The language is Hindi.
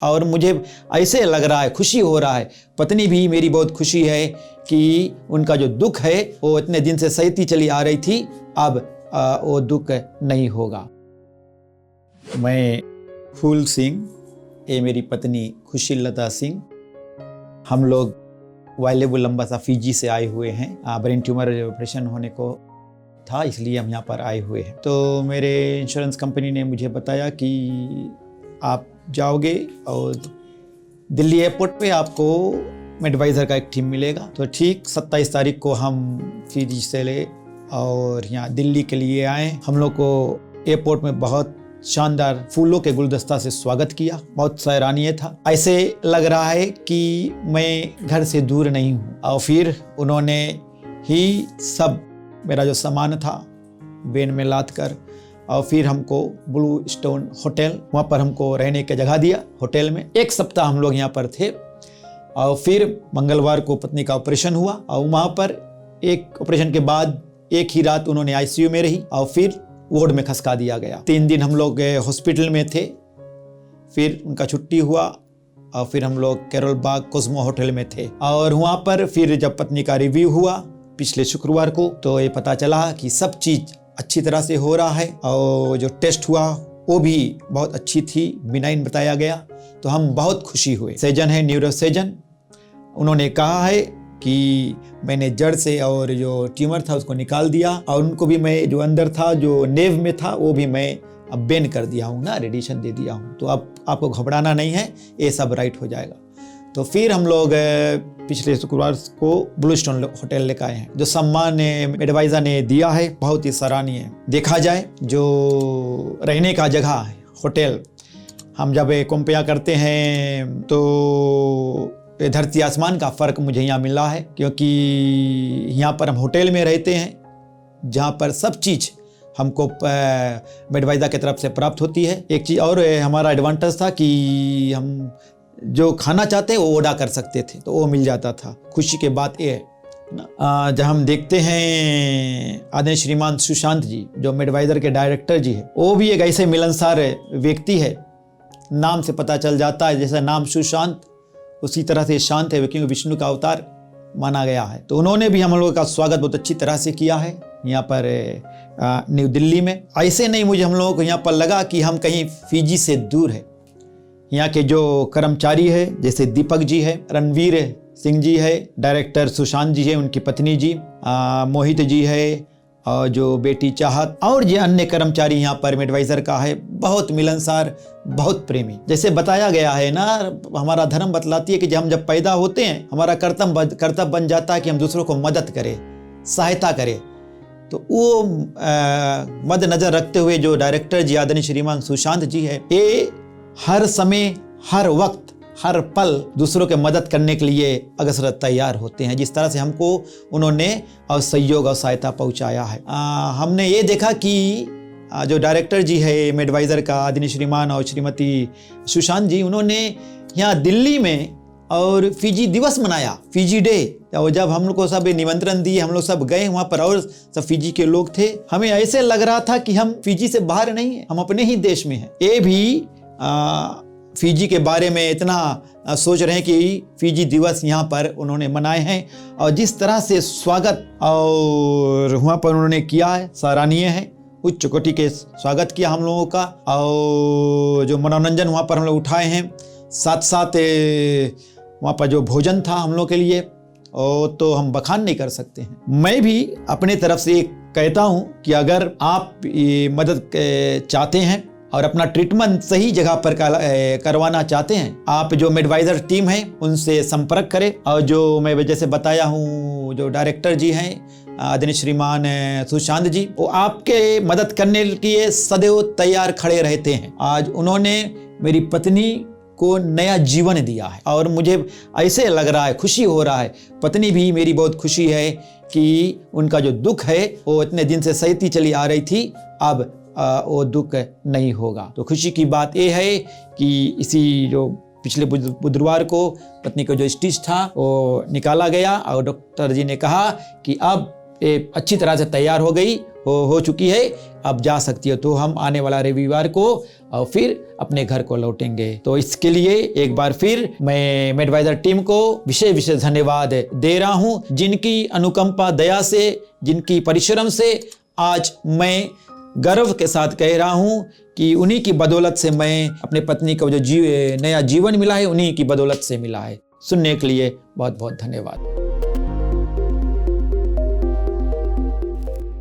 और मुझे ऐसे लग रहा है, खुशी हो रहा है, पत्नी भी मेरी बहुत खुशी है कि उनका जो दुख है वो इतने दिन से सहती चली आ रही थी, अब वो दुख नहीं होगा। मैं फूल सिंह, ये मेरी पत्नी खुशीलता सिंह, हम लोग वायलेबल लंबा सा फिजी से आए हुए हैं। ब्रेन ट्यूमर ऑपरेशन होने को था, इसलिए हम यहाँ पर आए हुए हैं। तो मेरे इंश्योरेंस कंपनी ने मुझे बताया कि आप जाओगे और दिल्ली एयरपोर्ट पे आपको एडवाइज़र का एक टीम मिलेगा। तो ठीक 27 तारीख को हम फिजी से ले और यहाँ दिल्ली के लिए आए। हम लोग को एयरपोर्ट में बहुत शानदार फूलों के गुलदस्ता से स्वागत किया, बहुत सराहनीय था। ऐसे लग रहा है कि मैं घर से दूर नहीं हूँ। और फिर उन्होंने ही सब मेरा जो सामान था वैन में लाद कर और फिर हमको ब्लू स्टोन होटल, वहाँ पर हमको रहने की जगह दिया। होटल में 1 सप्ताह हम लोग यहाँ पर थे। और फिर मंगलवार को पत्नी का ऑपरेशन हुआ और वहाँ पर एक ऑपरेशन के बाद एक ही रात उन्होंने आईसीयू में रही और फिर वार्ड में खसका दिया गया। 3 दिन हम लोग हॉस्पिटल में थे, फिर उनका छुट्टी हुआ और फिर हम लोग कैरोल बाग कोस्मो होटल में थे। और वहाँ पर फिर जब पत्नी का रिव्यू हुआ पिछले शुक्रवार को, तो ये पता चला कि सब चीज़ अच्छी तरह से हो रहा है और जो टेस्ट हुआ वो भी बहुत अच्छी थी, बिनाइन बताया गया। तो हम बहुत खुशी हुए। सर्जन है न्यूरो सर्जन, उन्होंने कहा है कि मैंने जड़ से और जो ट्यूमर था उसको निकाल दिया और उनको भी मैं जो अंदर था जो नेव में था वो भी मैं अब बेंड कर दिया हूँ ना, रेडिएशन दे दिया हूँ। तो अब आपको घबराना नहीं है, ये सब राइट हो जाएगा। तो फिर हम लोग पिछले शुक्रवार को ब्लू स्टोन होटल लेकर आए हैं। जो सम्मान एडवाइज़र ने दिया है बहुत ही सराहनीय है। देखा जाए जो रहने का जगह है होटल, हम जब कंपेयर करते हैं तो धरती आसमान का फ़र्क मुझे यहाँ मिला है, क्योंकि यहाँ पर हम होटल में रहते हैं जहाँ पर सब चीज़ हमको एडवाइज़र की तरफ से प्राप्त होती है। एक चीज़ और हमारा एडवांटेज था कि हम जो खाना चाहते हैं वो ऑर्डर कर सकते थे, तो वो मिल जाता था। खुशी की बात ये है ना। जब हम देखते हैं आदरणीय श्रीमान सुशांत जी जो एडवाइज़र के डायरेक्टर जी है, वो भी एक ऐसे मिलनसार व्यक्ति है, नाम से पता चल जाता है। जैसा नाम सुशांत उसी तरह से शांत है, क्योंकि विष्णु का अवतार माना गया है। तो उन्होंने भी हम लोगों का स्वागत बहुत अच्छी तरह से किया है यहाँ पर न्यू दिल्ली में। ऐसे नहीं मुझे हम लोगों को यहाँ पर लगा कि हम कहीं फिजी से दूर है। यहाँ के जो कर्मचारी है जैसे दीपक जी है, रणवीर सिंह जी है, डायरेक्टर सुशांत जी है, उनकी पत्नी जी मोहित जी है, और जो बेटी चाहत और जो अन्य कर्मचारी यहाँ पर एडवाइज़र का है, बहुत मिलनसार, बहुत प्रेमी। जैसे बताया गया है ना, हमारा धर्म बतलाती है कि जब हम पैदा होते हैं हमारा कर्तव्य बन जाता है कि हम दूसरों को मदद करें, सहायता करें। तो वो मद्देनजर रखते हुए जो डायरेक्टर जी आदरणीय श्रीमान सुशांत जी है, ये हर समय, हर वक्त, हर पल दूसरों के मदद करने के लिए अग्रसर तैयार होते हैं। जिस तरह से हमको उन्होंने और सहयोग और सहायता पहुंचाया है। हमने ये देखा कि जो डायरेक्टर जी है एडवाइज़र का आदरणीय श्रीमान और श्रीमती सुशांत जी, उन्होंने यहाँ दिल्ली में और फिजी दिवस मनाया, फिजी डे। और जब हम लोग को सब निमंत्रण दिए, हम लोग सब गए वहाँ पर और सब फिजी के लोग थे। हमें ऐसे लग रहा था कि हम फिजी से बाहर नहीं हैं, हम अपने ही देश में हैं। ये भी फिजी के बारे में इतना सोच रहे हैं कि फिजी दिवस यहाँ पर उन्होंने मनाए हैं और जिस तरह से स्वागत और वहाँ पर उन्होंने किया है सराहनीय है। उच्च कोटि के स्वागत किया हम लोगों का और जो मनोरंजन वहाँ पर हम लोग उठाए हैं, साथ साथ वहाँ पर जो भोजन था हम लोग के लिए, और तो हम बखान नहीं कर सकते हैं। मैं भी अपने तरफ से कहता हूँ कि अगर आप ये मदद चाहते हैं और अपना ट्रीटमेंट सही जगह पर करवाना चाहते हैं, आप जो एडवाइज़र टीम है उनसे संपर्क करें। और जो मैं जैसे बताया हूँ जो डायरेक्टर जी हैं आदरणीय श्रीमान सुशांत जी, वो आपके मदद करने के लिए सदैव तैयार खड़े रहते हैं। आज उन्होंने मेरी पत्नी को नया जीवन दिया है और मुझे ऐसे लग रहा है, खुशी हो रहा है, पत्नी भी मेरी बहुत खुशी है कि उनका जो दुख है वो इतने दिन से सहती चली आ रही थी, अब वो दुख नहीं होगा। तो खुशी की बात ये है कि इसी जो पिछले बुधवार को पत्नी को जो स्टिच था वो निकाला गया और डॉक्टर जी ने कहा कि अब ये अच्छी तरह से तैयार हो गई हो चुकी है, अब जा सकती हो। तो हम आने वाला रविवार को फिर अपने घर को लौटेंगे। तो इसके लिए एक बार फिर मैं मेडवाइजर टीम को विशेष धन्यवाद दे रहा हूँ, जिनकी अनुकंपा दया से, जिनकी परिश्रम से आज मैं गर्व के साथ कह रहा हूँ कि उन्हीं की बदौलत से मैं अपने पत्नी को जो नया जीवन मिला है, उन्हीं की बदौलत से मिला है। सुनने के लिए बहुत बहुत धन्यवाद।